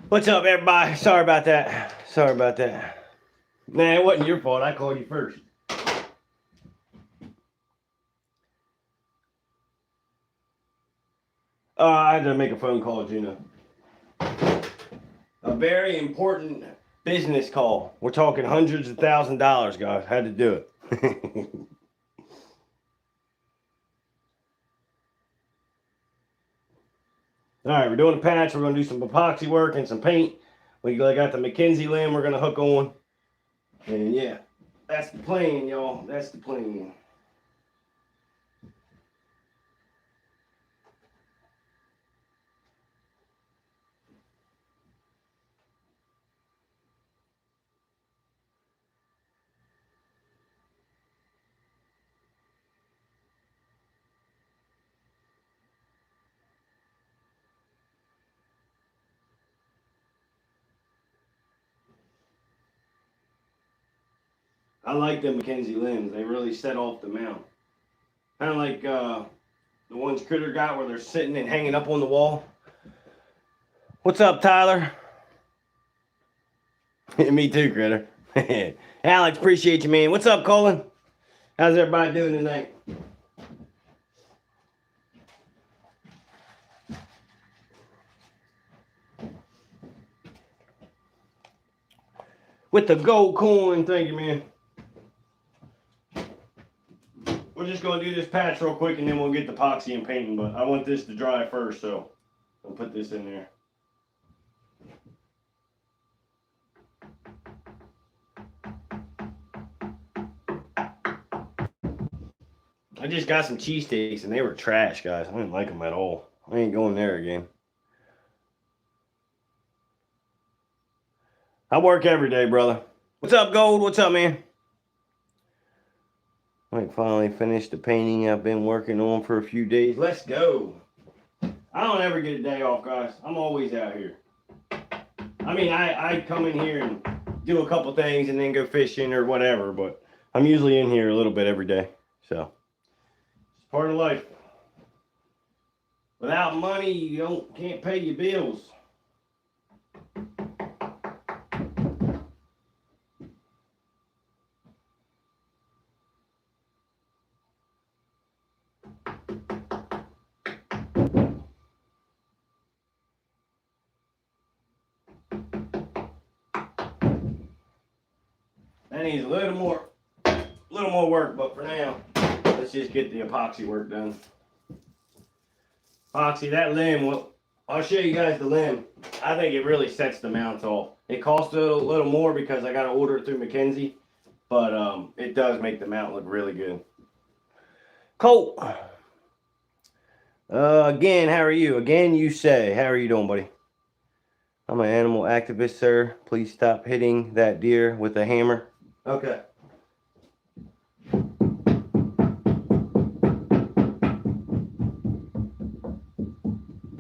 What's up, everybody? Sorry about that. Sorry about that. Nah, it wasn't your fault. I called you first. I had to make a phone call, Gina. A very important business call. We're talking hundreds of $1,000s, guys. Had to do it. All right, we're doing a patch. We're going to do some epoxy work and some paint. We got the Mackenzie limb we're going to hook on. And yeah, that's the plan, y'all. That's the plan. I like the Mackenzie limbs. They really set off the mount. Kind of like the ones Critter got where they're sitting and hanging up on the wall. What's up, Tyler? Me too, Critter. Alex, appreciate you, man. What's up, Colin? How's everybody doing tonight? With the gold coin, thank you, man. We're just going to do this patch real quick and then we'll get the epoxy and painting, but I want this to dry first, so I'll put this in there. I just got some cheesesteaks and they were trash, guys. I didn't like them at all. I ain't going there again. I work every day, brother. What's up, Gold? What's up, man? I finally finished the painting I've been working on for a few days. Let's go. I don't ever get a day off, guys. I'm always out here. I mean, I come in here and do a couple things and then go fishing or whatever, but I'm usually in here a little bit every day. So it's part of life. Without money, you can't pay your bills. That needs a little more work, but for now, let's just get the epoxy work done. Epoxy, that limb, well, I'll show you guys the limb. I think it really sets the mounts off. It costs a little more because I got to order it through Mackenzie, but it does make the mount look really good. Colt, again, how are you? Again, you say, how are you doing, buddy? I'm an animal activist, sir. Please stop hitting that deer with a hammer. Okay.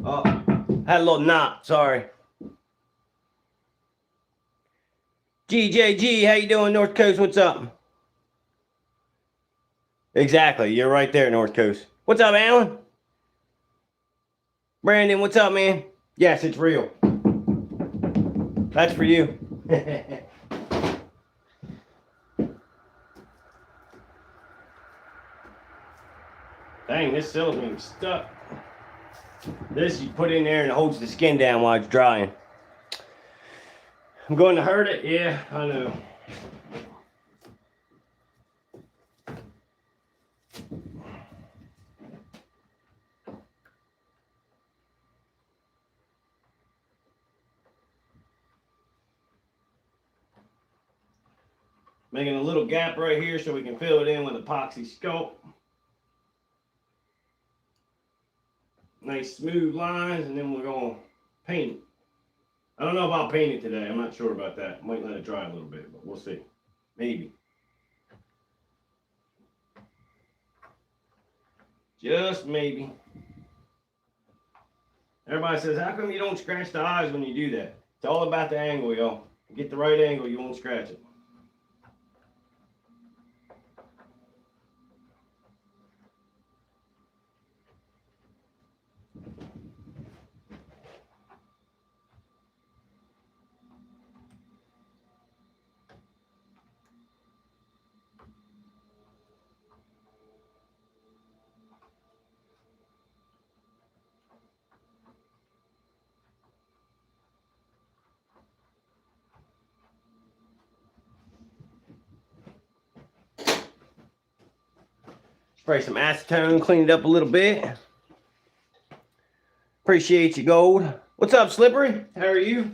Oh, had a little knot, sorry. GJG, how you doing, North Coast? What's up? Exactly, you're right there, North Coast. What's up, Alan? Brandon, what's up, man? Yes, it's real. That's for you. Dang, this silicone stuck. This you put in there and it holds the skin down while it's drying. I'm going to hurt it? Yeah, I know. Making a little gap right here so we can fill it in with epoxy sculpt. Nice smooth lines, and then we're going to paint it. I don't know if I'll paint it today. I'm not sure about that. Might let it dry a little bit, but we'll see. Maybe. Just maybe. Everybody says, how come you don't scratch the eyes when you do that? It's all about the angle, y'all. Get the right angle, you won't scratch it. Spray some acetone, clean it up a little bit. Appreciate you, Gold. What's up, Slippery? How are you?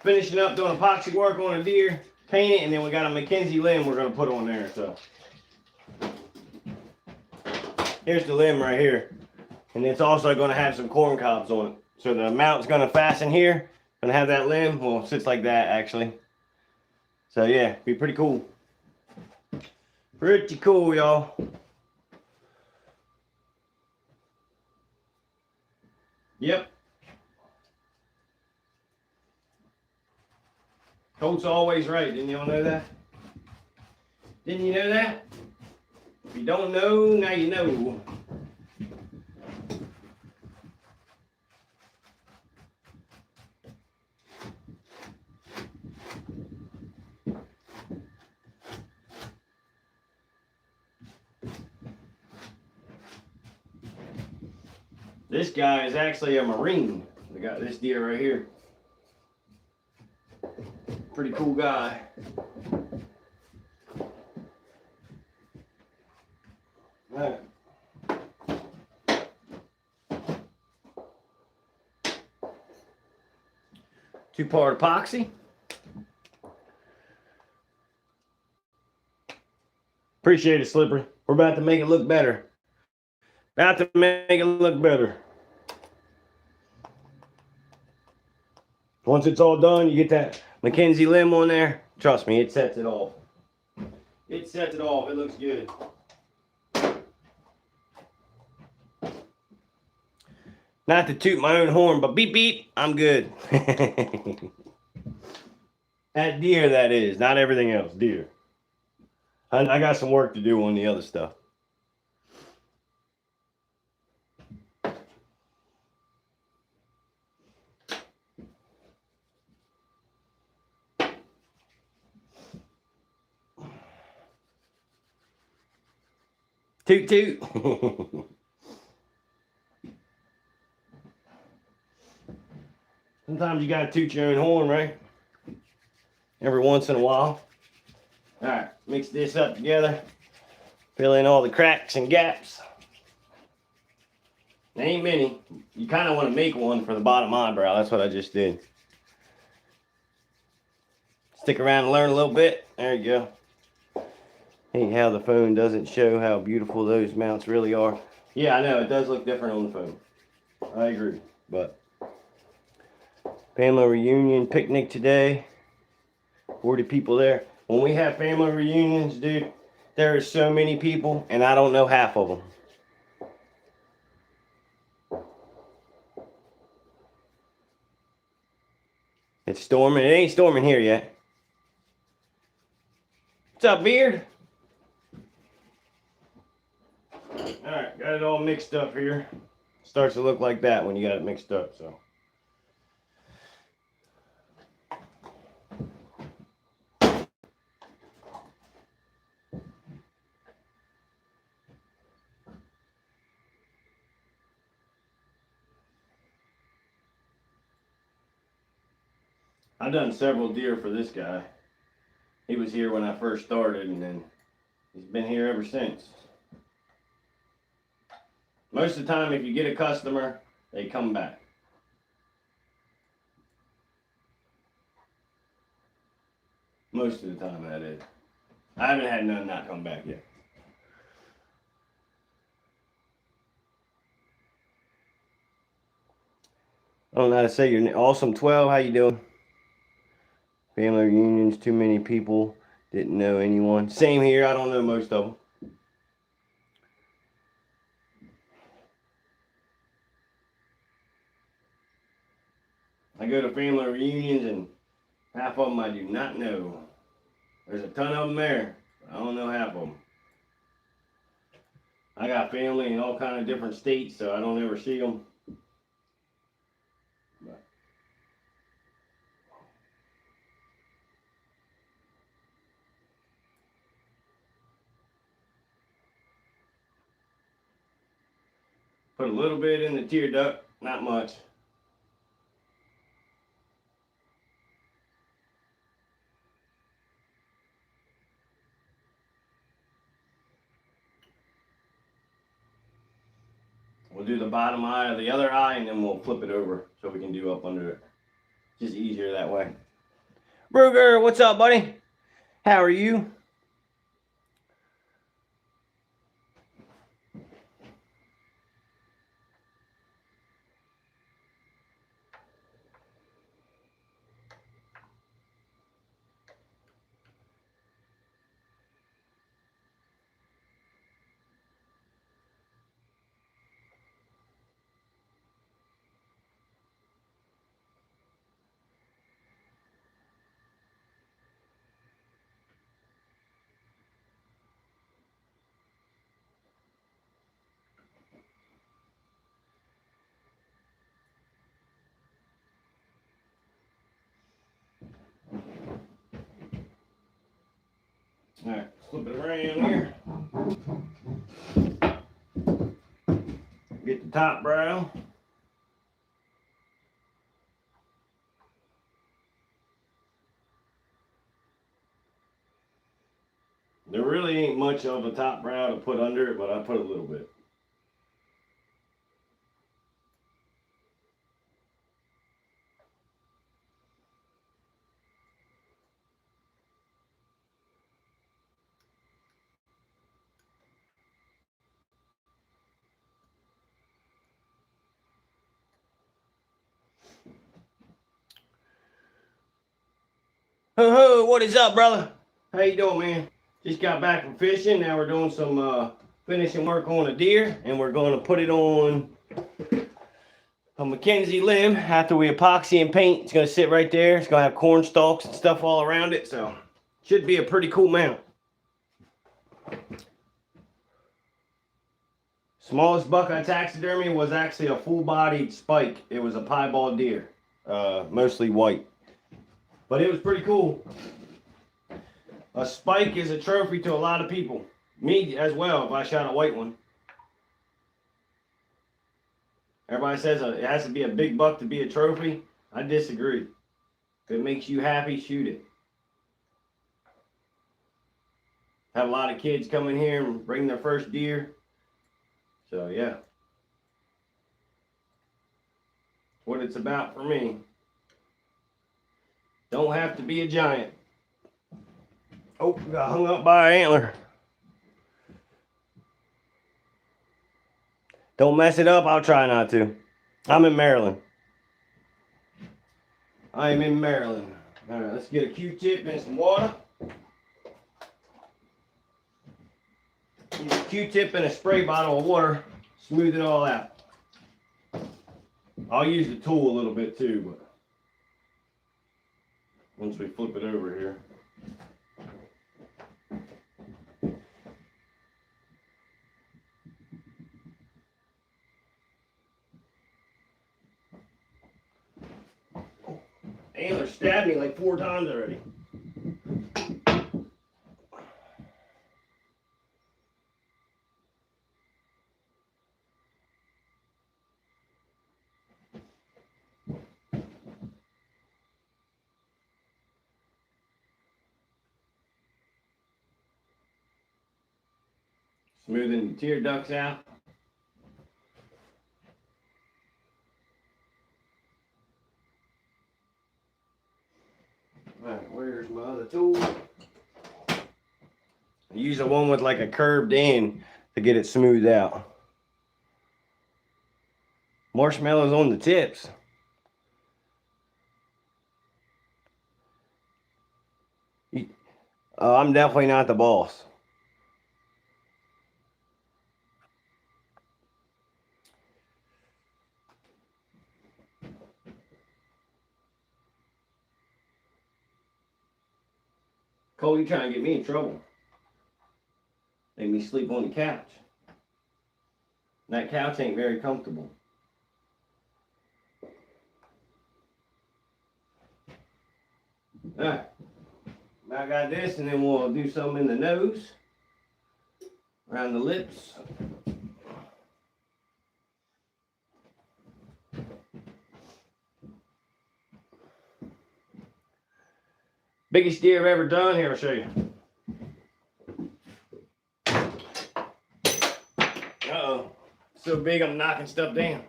Finishing up doing epoxy work on a deer, paint it, and then we got a Mackenzie limb we're gonna put on there. So here's the limb right here, and it's also gonna have some corn cobs on it. So the mount's gonna fasten here, gonna have that limb. Well, it sits like that actually. So yeah, be pretty cool. Pretty cool, y'all. Yep. Colt's always right. Didn't y'all know that? Didn't you know that? If you don't know, now you know. This guy is actually a Marine. We got this deer right here. Pretty cool guy. All right. Two-part epoxy. Appreciate it, Slippery. We're about to make it look better. About to make it look better. Once it's all done, you get that Mackenzie limb on there. Trust me, it sets it off. It sets it off. It looks good. Not to toot my own horn, but beep beep, I'm good. That deer, that is. Not everything else, deer. I got some work to do on the other stuff. Toot toot. Sometimes you gotta toot your own horn, right? Every once in a while. All right, mix this up together. Fill in all the cracks and gaps. There ain't many. You kind of want to make one for the bottom eyebrow. That's what I just did. Stick around and learn a little bit. There you go. Hey, how the phone doesn't show how beautiful those mounts really are. Yeah, I know. It does look different on the phone. I agree. But family reunion picnic today. 40 people there. When we have family reunions, dude, there are so many people, and I don't know half of them. It's storming. It ain't storming here yet. What's up, Beard? Alright, got it all mixed up here. Starts to look like that when you got it mixed up, so. I've done several deer for this guy. He was here when I first started, and then he's been here ever since. Most of the time, if you get a customer, they come back. Most of the time, that is. I haven't had none not come back yet. I don't know how to say your name. Awesome 12, how you doing? Family reunions, too many people, didn't know anyone. Same here, I don't know most of them. I go to family reunions and half of them I do not know. There's a ton of them there. I don't know half of them. I got family in all kind of different states, so I don't ever see them. Put a little bit in the tear duct, not much. We'll do the bottom eye of the other eye, and then we'll flip it over so we can do up under it. Just easier that way. Ruger, what's up, buddy? How are you? All right, flip it around here. Get the top brow. There really ain't much of a top brow to put under it, but I put a little bit. Ho ho, what is up, brother? How you doing, man? Just got back from fishing. Now we're doing some finishing work on a deer, and we're going to put it on a Mackenzie limb. After we epoxy and paint, it's going to sit right there. It's going to have corn stalks and stuff all around it, so should be a pretty cool mount. Smallest buck I taxidermy was actually a full-bodied spike. It was a piebald deer, mostly white. But it was pretty cool. A spike is a trophy to a lot of people. Me as well, if I shot a white one. Everybody says it has to be a big buck to be a trophy. I disagree. If it makes you happy, shoot it. Have a lot of kids come in here and bring their first deer. So yeah. What it's about for me. Don't have to be a giant. Oh, got hung up by an antler. Don't mess it up. I'll try not to. I'm in Maryland. I am in Maryland. All right, let's get a Q-tip and some water. Use a Q-tip and a spray bottle of water. Smooth it all out. I'll use the tool a little bit too, but once we flip it over here. Antler stabbed me like 4 times already. Smoothing the tear ducts out. All right, where's my other tool? Use the one with like a curved end to get it smoothed out. Marshmallows on the tips. I'm definitely not the boss. Cole, you trying to get me in trouble. Make me sleep on the couch. That couch ain't very comfortable. Alright. I got this, and then we'll do some in the nose. Around the lips. Biggest deer I've ever done. Here, I'll show you. Uh-oh. So big I'm knocking stuff down.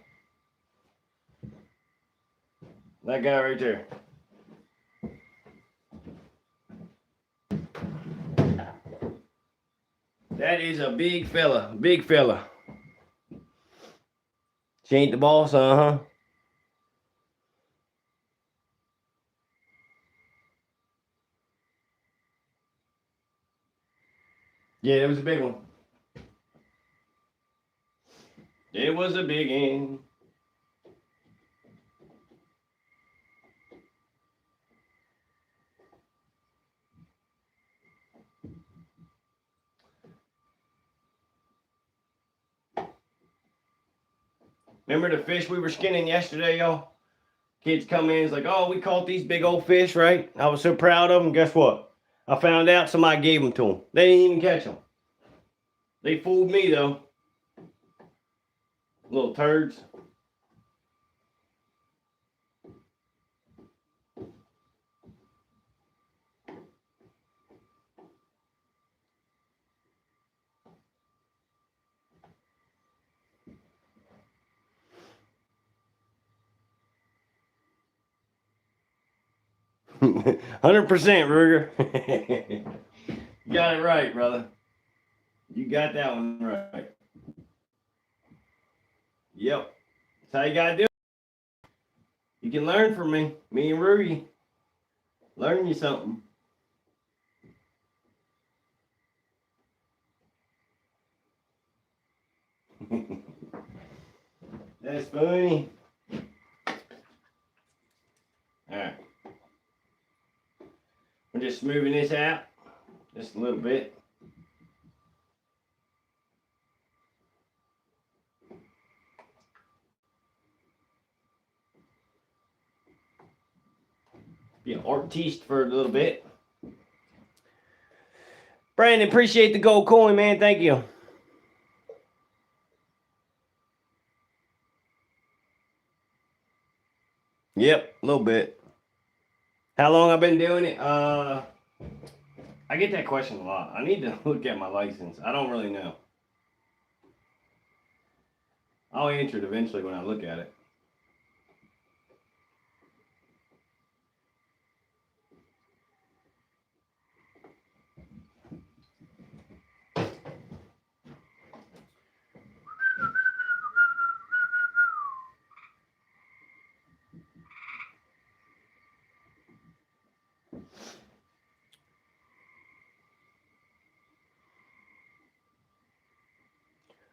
That guy right there. That is a big fella. Big fella. She ain't the boss, uh-huh. Yeah, it was a big one. It was a big one. Remember the fish we were skinning yesterday, y'all? Kids come in, it's like, oh, we caught these big old fish, right? I was so proud of them. Guess what? I found out somebody gave them to them. They didn't even catch them. They fooled me, though. Little turds. 100%, Ruger. You got it right, brother. You got that one right. Yep. That's how you gotta do it. You can learn from me. Me and Rudy. Learn you something. That's funny. Alright. We're just smoothing this out just a little bit. Be an artiste for a little bit. Brandon, appreciate the gold coin, man. Thank you. Yep, a little bit. How long I've been doing it? I get that question a lot. I need to look at my license. I don't really know. I'll answer it eventually when I look at it.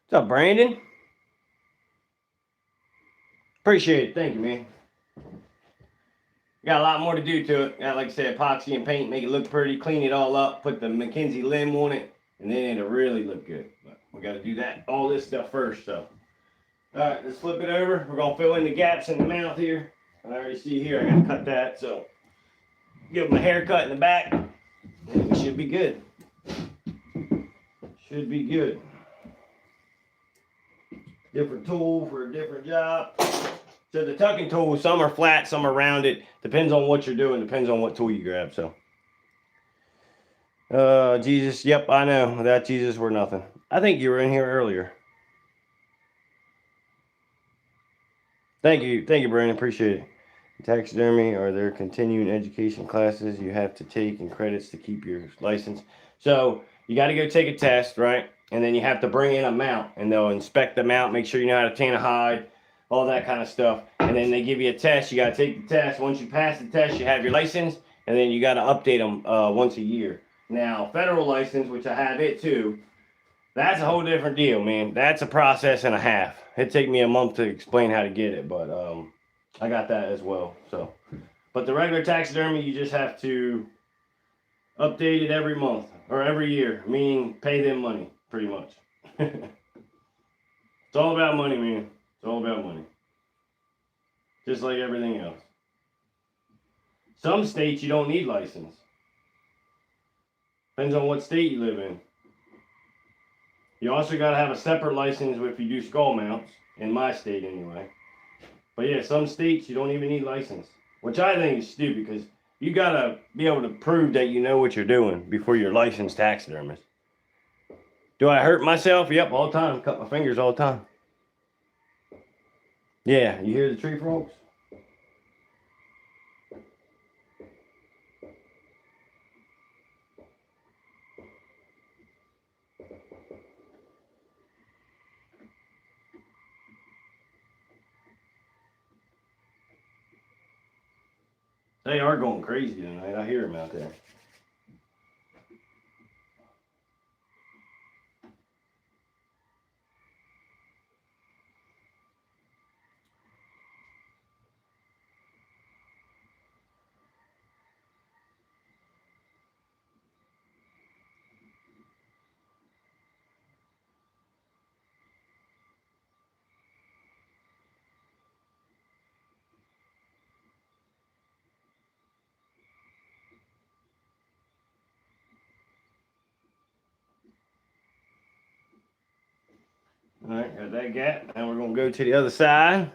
What's up, Brandon? Appreciate it. Thank you, man. Got a lot more to do to it. Got, like I said, epoxy and paint, make it look pretty, clean it all up, put the Mackenzie limb on it, and then it'll really look good. But we got to do that, all this stuff first. So, all right, let's flip it over. We're gonna fill in the gaps in the mouth here. I already see here. I got to cut that. So, give them a haircut in the back, and we should be good. Should be good. Different tool for a different job. So the tucking tool, some are flat, some are rounded. Depends on what you're doing. Depends on what tool you grab. So, Jesus, yep, I know. Without Jesus, we're nothing. I think you were in here earlier. Thank you, Brandon. Appreciate it. Taxidermy, are there continuing education classes you have to take and credits to keep your license? So you got to go take a test, right? And then you have to bring in a mount, and they'll inspect the mount, make sure you know how to tan a hide, all that kind of stuff. And then they give you a test. You got to take the test. Once you pass the test, you have your license, and then you got to update them once a year. Now, federal license, which I have it too, that's a whole different deal, man. That's a process and a half. It'd take me a month to explain how to get it, but I got that as well. So, but the regular taxidermy, you just have to update it every month or every year, meaning pay them money, pretty much. It's all about money, man. It's all about money. Just like everything else. Some states you don't need license. Depends on what state you live in. You also got to have a separate license if you do skull mounts, in my state anyway. But yeah, some states you don't even need license, which I think is stupid because you got to be able to prove that you know what you're doing before you're licensed taxidermist. Do I hurt myself? Yep, all the time. Cut my fingers all the time. Yeah, you hear the tree frogs? They are going crazy tonight. I hear them out there. All right, got that gap. Now we're gonna go to the other side.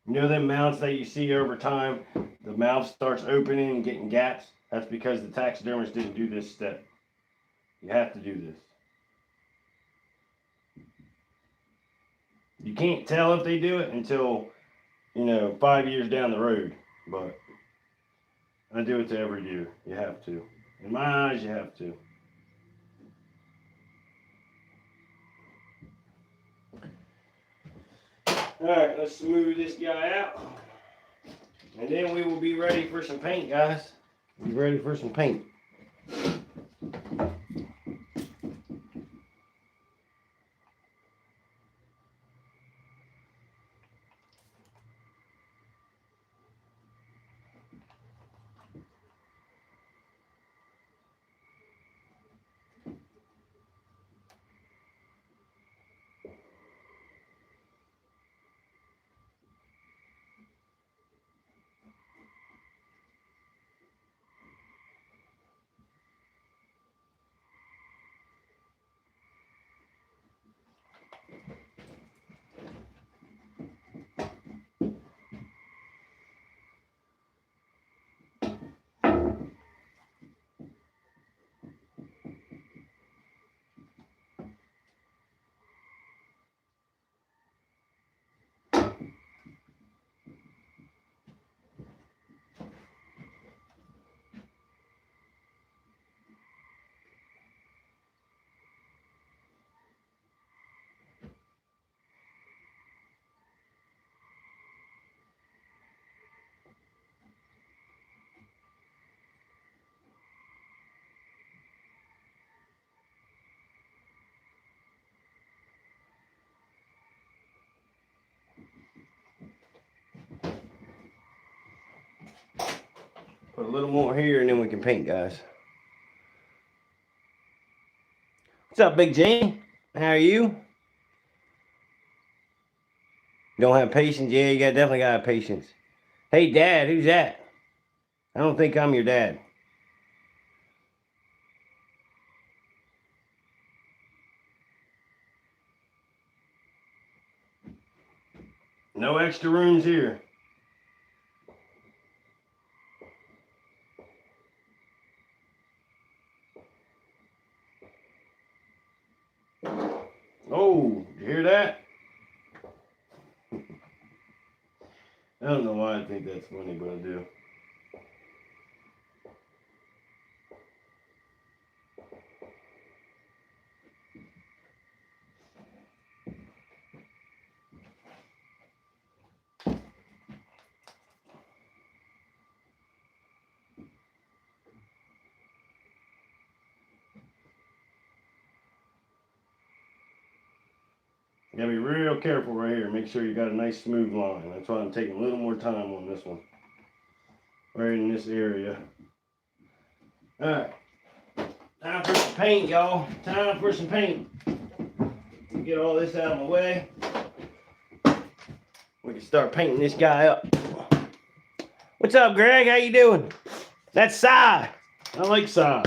You know them mounts that you see over time, the mouth starts opening and getting gaps? That's because the taxidermist didn't do this step. You have to do this. You can't tell if they do it until, 5 years down the road. But I do it to every deer. You have to. In my eyes, you have to. Alright, let's smooth this guy out. And then we will be ready for some paint, guys. Be ready for some paint. Put a little more here and then we can paint, guys. What's up, Big Jamie? How are you? Don't have patience? Yeah, you definitely got patience. Hey, Dad, who's that? I don't think I'm your dad. No extra rooms here. Oh, you hear that? I don't know why I think that's funny, but I do. You gotta be real careful right here. Make sure you got a nice smooth line. That's why I'm taking a little more time on this one. Right in this area. Alright. Time for some paint, y'all. Time for some paint. Get all this out of my way. We can start painting this guy up. What's up, Greg? How you doing? That's Si. I like Si. I'm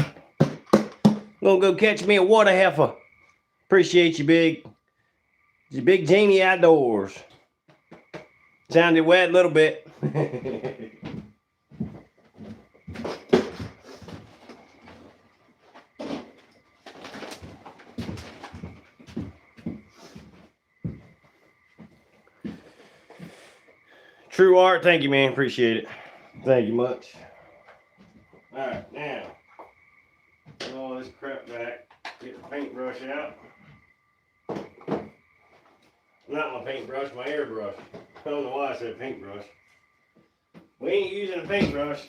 gonna go catch me a water heifer. Appreciate you, Big. It's Big Jamie Outdoors. Sounded wet a little bit. True Art, thank you, man. Appreciate it. Thank you much. All right, now put all this crap back. Get the paintbrush out. Not my paintbrush, my airbrush. I don't know why I said paintbrush. We ain't using a paintbrush.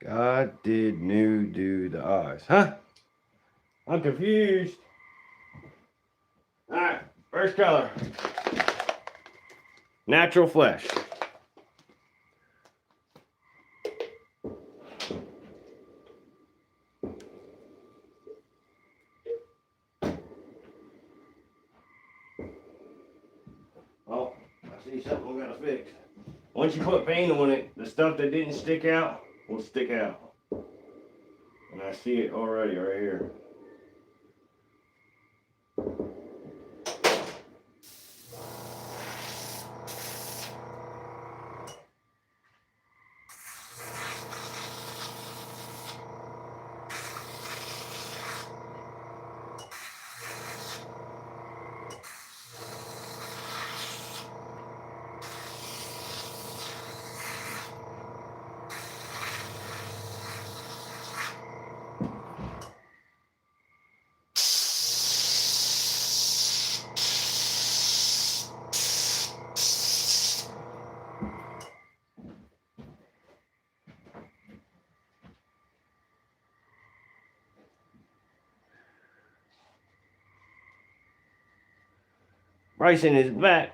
God did new do the eyes. Huh? I'm confused. Alright, first color. Natural flesh. Oh, I see something we gotta fix. Once you put paint on it, the stuff that didn't stick out will stick out. And I see it already right here. Bryson is back.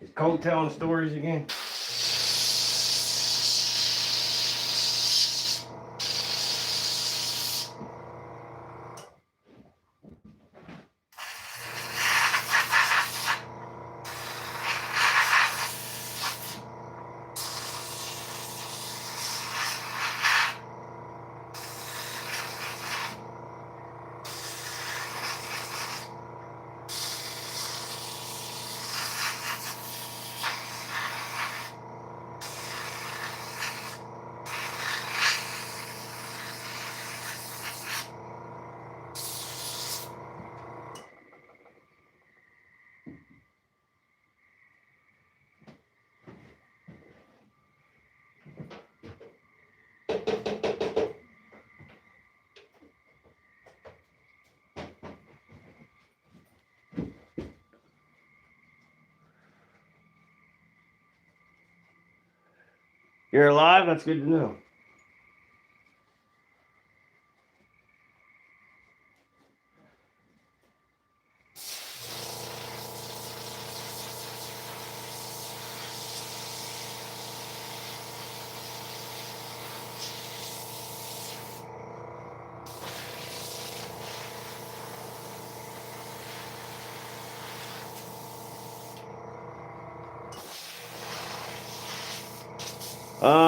Is Cole telling stories again? You're alive? That's good to know.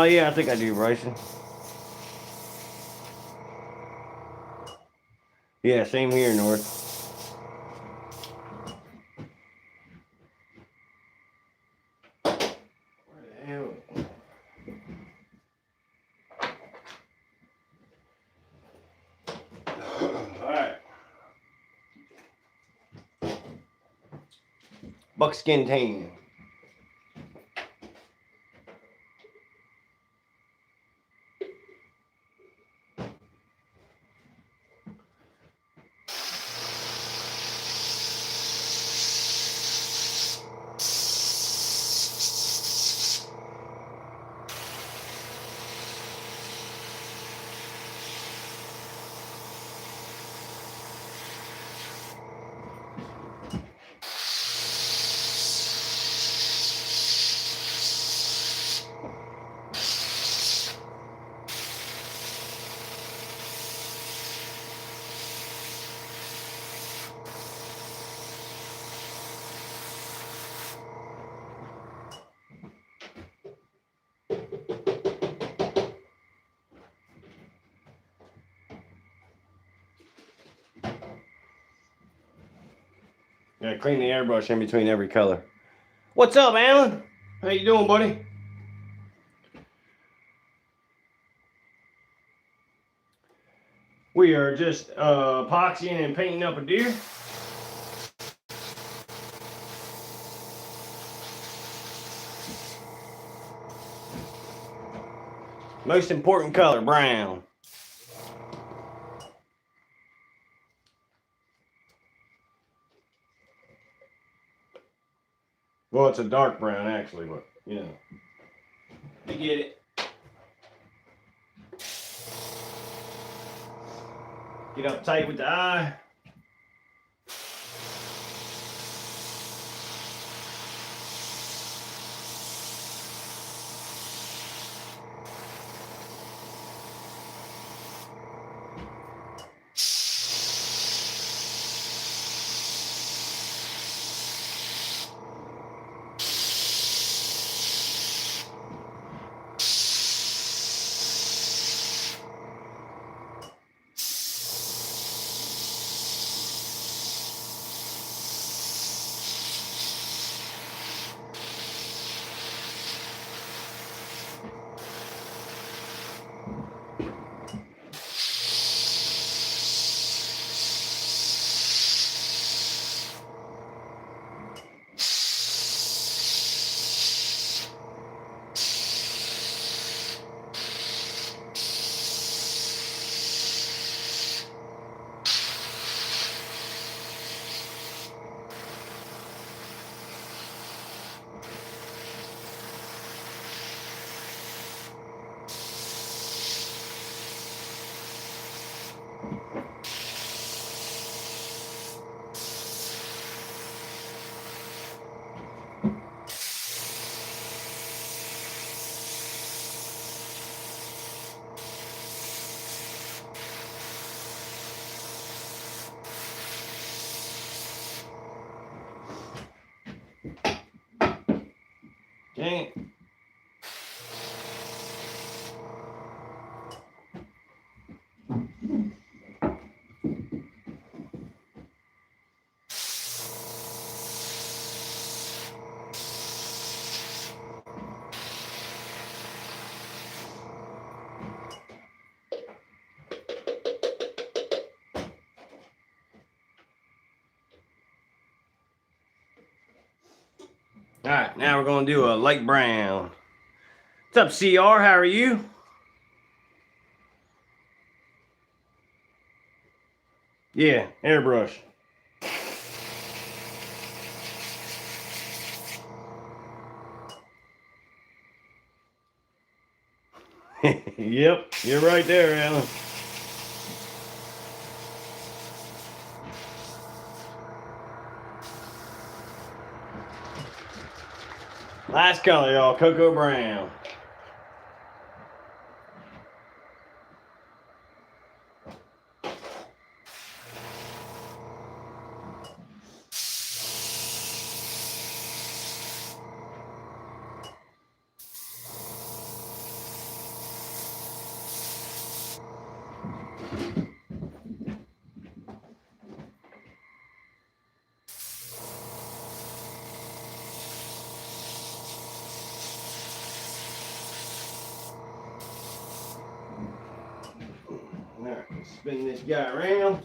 Yeah, I think I do, Bryson. Yeah, same here, North. Where the hell? Alright. Buckskin tan. Gotta clean the airbrush in between every color. What's up, Alan? How you doing, buddy? We are just epoxying and painting up a deer. Most important color, brown. Well, it's a dark brown actually, but you know, you get it. Get up tight with the eye. Dang it. All right, now we're gonna do a light brown. What's up, CR? How are you? Yeah, airbrush. Yep, you're right there, Alan. Last color, y'all, cocoa brown. Alright, spin this guy around.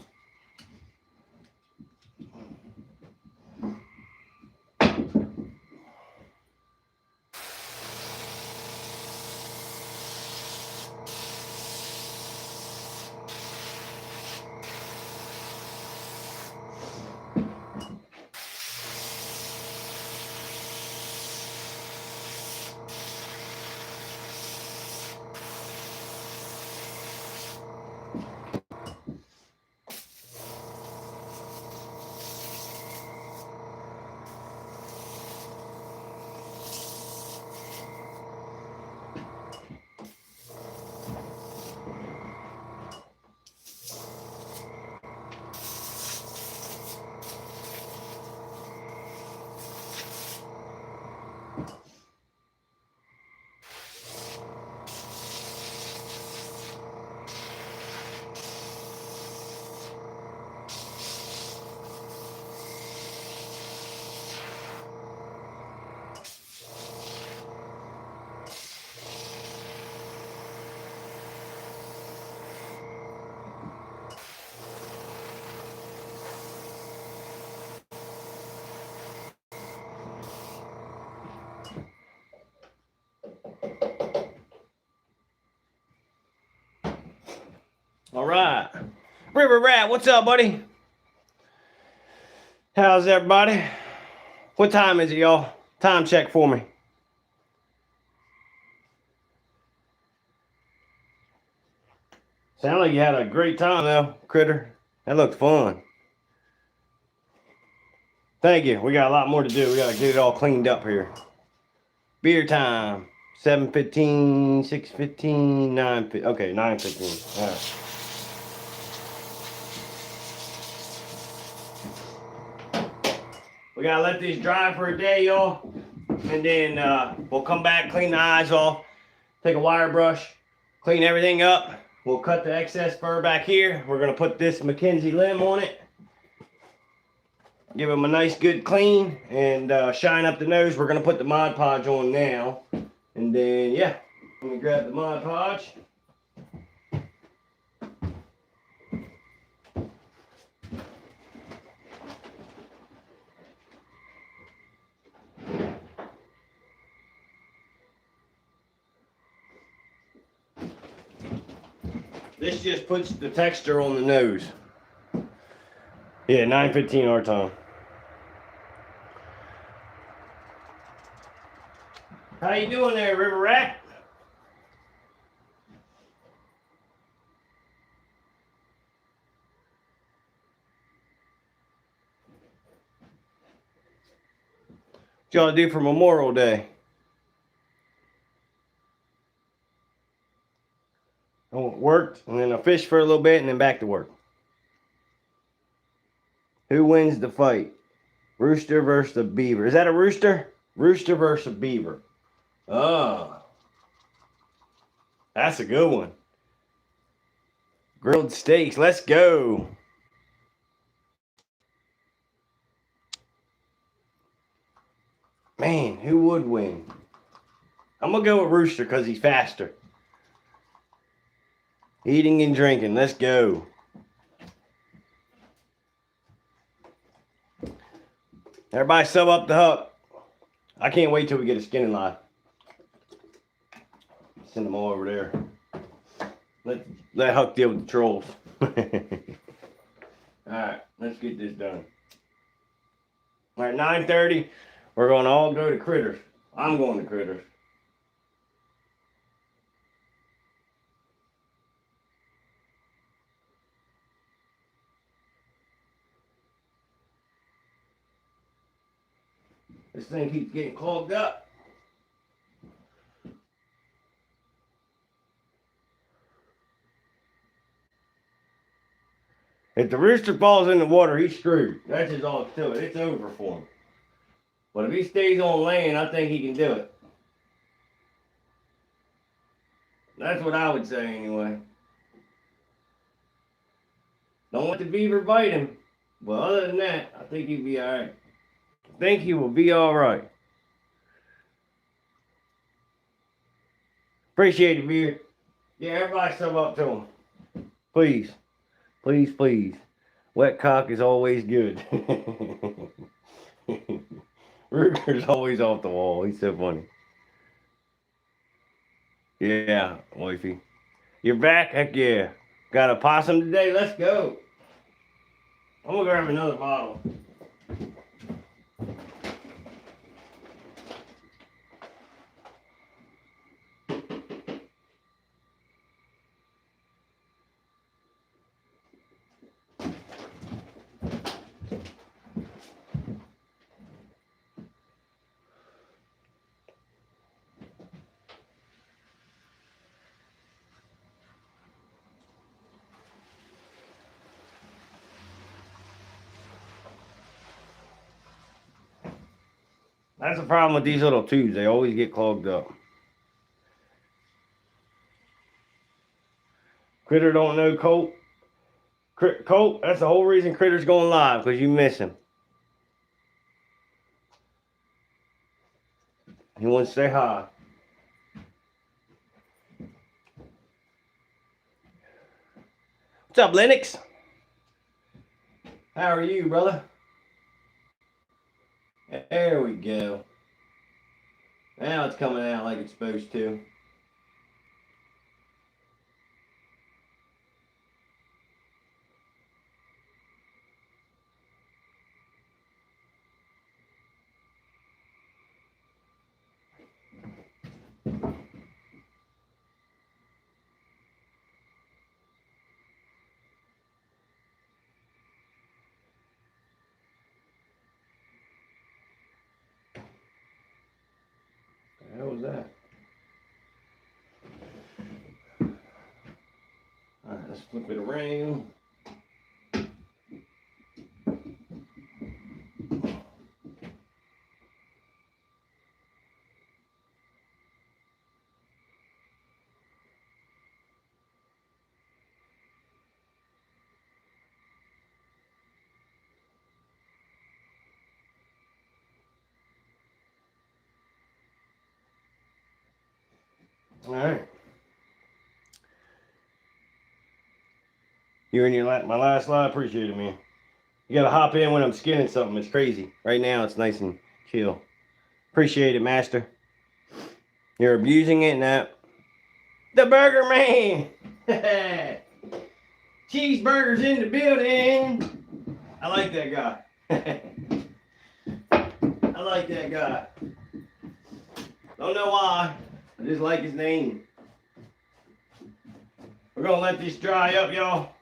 All right. River Rat, what's up, buddy? How's everybody? What time is it, y'all? Time check for me. Sound like you had a great time, though, Critter. That looked fun. Thank you. We got a lot more to do. We got to get it all cleaned up here. Beer time. 7:15, 6:15, 9:15. Okay, 9:15. All right. We gotta let these dry for a day, y'all. And then we'll come back, clean the eyes off, take a wire brush, clean everything up. We'll cut the excess fur back here. We're gonna put this Mackenzie limb on it. Give him a nice good clean and shine up the nose. We're gonna put the Mod Podge on now. And then, yeah, let me grab the Mod Podge. This just puts the texture on the nose. Yeah, 9:15 our time. How you doing there, River Rat? What y'all do for Memorial Day? I worked, and then I fished for a little bit, and then back to work. Who wins the fight? Rooster versus the beaver. Is that a rooster? Rooster versus a beaver. Oh. That's a good one. Grilled steaks. Let's go. Man, who would win? I'm going to go with Rooster because he's faster. Eating and drinking. Let's go. Everybody sub up the Huck. I can't wait till we get a skinning live. Send them all over there. Let Huck deal with the trolls. Alright, let's get this done. Alright, 9:30. We're going to all go to Critters. I'm going to Critters. This thing keeps getting clogged up. If the rooster falls in the water, he's screwed. That's just all to it. It's over for him. But if he stays on land, I think he can do it. That's what I would say anyway. Don't let the beaver bite him. But other than that, I think he'll be alright. I think he will be alright. Appreciate it, beer. Yeah, everybody sub up to him. Please. Please, please. Wet cock is always good. Ruger's always off the wall. He's so funny. Yeah, wifey. You're back? Heck yeah. Got a possum today? Let's go. I'm gonna grab another bottle. That's the problem with these little tubes. They always get clogged up. Critter don't know Colt. Colt, that's the whole reason Critter's going live, because you miss him. He wants to say hi. What's up, Lennox? How are you, brother? There we go. Now it's coming out like it's supposed to. How was that? All right, let's flip it around. All right. You're in my last slide. Appreciate it, man. You gotta hop in when I'm skinning something. It's crazy. Right now, it's nice and chill. Appreciate it, master. You're abusing it now. The Burger Man. Cheeseburgers in the building. I like that guy. I like that guy. Don't know why. I just like his name. We're gonna let this dry up, y'all.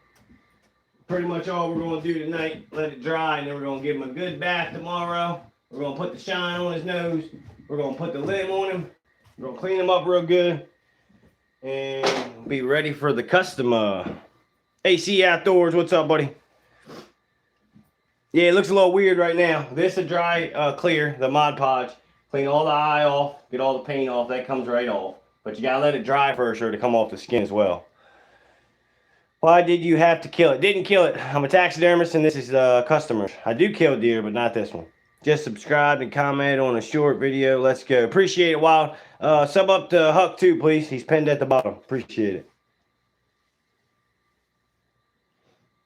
Pretty much all we're gonna do tonight. Let it dry, and then we're gonna give him a good bath tomorrow. We're gonna put the shine on his nose. We're gonna put the limb on him. We're gonna clean him up real good. And be ready for the customer. AC Outdoors, what's up, buddy? Yeah, it looks a little weird right now. This is dry, clear, the Mod Podge. Clean all the eye off, get all the paint off. That comes right off. But you gotta let it dry first or to come off the skin as well. Why did you have to kill it? Didn't kill it. I'm a taxidermist and this is customers. I do kill deer, but not this one. Just subscribe and comment on a short video. Let's go. Appreciate it, Wild. Sub up to Huck too, please. He's pinned at the bottom. Appreciate it.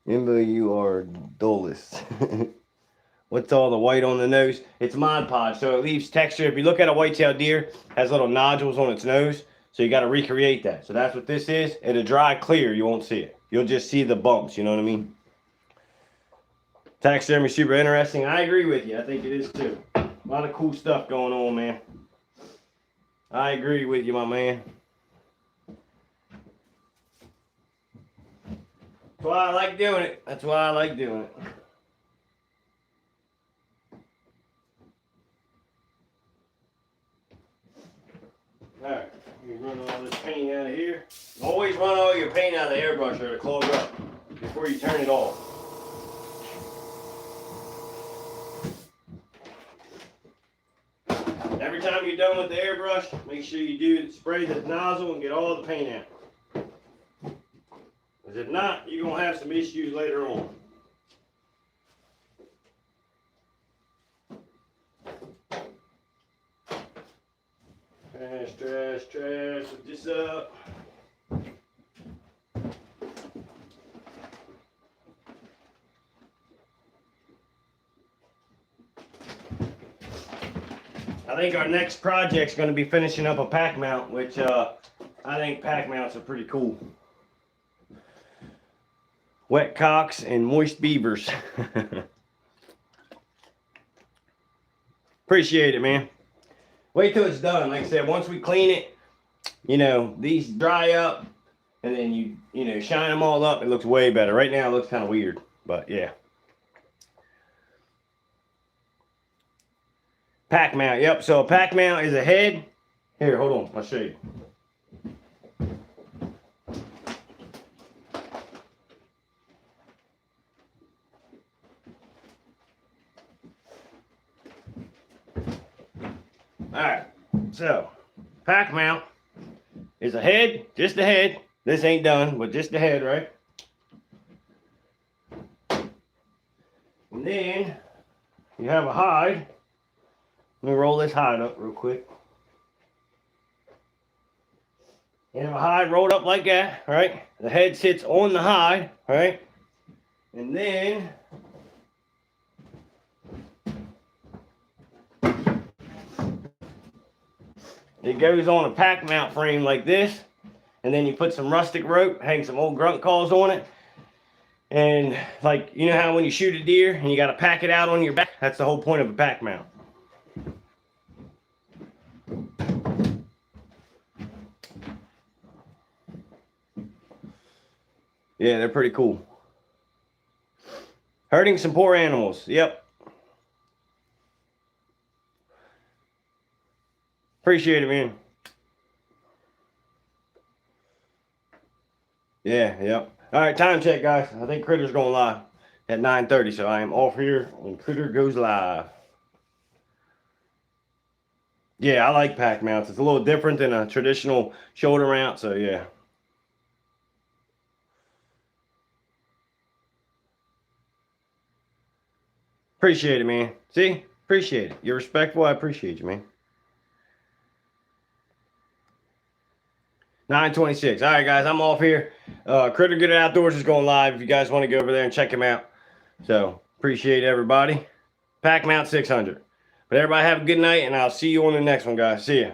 Imbo, you are dullest. What's all the white on the nose? It's Mod Podge, so it leaves texture. If you look at a whitetail deer, it has little nodules on its nose, so you got to recreate that. So that's what this is. It'll dry clear. You won't see it. You'll just see the bumps. You know what I mean? Taxidermy super interesting. I agree with you. I think it is too. A lot of cool stuff going on, man. I agree with you, my man. That's why I like doing it. That's why I like doing it. Alright, you run all this paint out of here. Always run all your paint out of the airbrush or it'll clog up before you turn it off. Every time you're done with the airbrush, make sure you do spray the nozzle and get all the paint out. Because if not, you're going to have some issues later on. Trash, look this up. I think our next project's going to be finishing up a pack mount, which I think pack mounts are pretty cool. Wet cocks and moist beavers. Appreciate it, man. Wait till it's done. Like I said, once we clean it, you know, these dry up, and then you know, shine them all up, it looks way better. Right now it looks kind of weird, but yeah. Pack mount, yep. So a pack mount is a head. Here, hold on, I'll show you. Alright, so pack mount is a head, just a head. This ain't done, but just the head, right? And then you have a hide. Let me roll this hide up real quick. You have a hide rolled up like that, right? The head sits on the hide, right? And then it goes on a pack mount frame like this. And then you put some rustic rope, hang some old grunt calls on it. And like, you know how when you shoot a deer and you got to pack it out on your back? That's the whole point of a pack mount. Yeah, they're pretty cool. Hurting some poor animals. Yep. Appreciate it, man. Yeah, yep. All right, time check, guys. I think Critter's going live at 9:30, so I am off here when Critter goes live. Yeah, I like pack mounts. It's a little different than a traditional shoulder mount, so yeah. Appreciate it, man. See? Appreciate it. You're respectful. I appreciate you, man. 9:26. All right, guys, I'm off here. Critter Good Outdoors is going live if you guys want to go over there and check him out. So, appreciate everybody. Pack Mount 600. But everybody have a good night, and I'll see you on the next one, guys. See ya.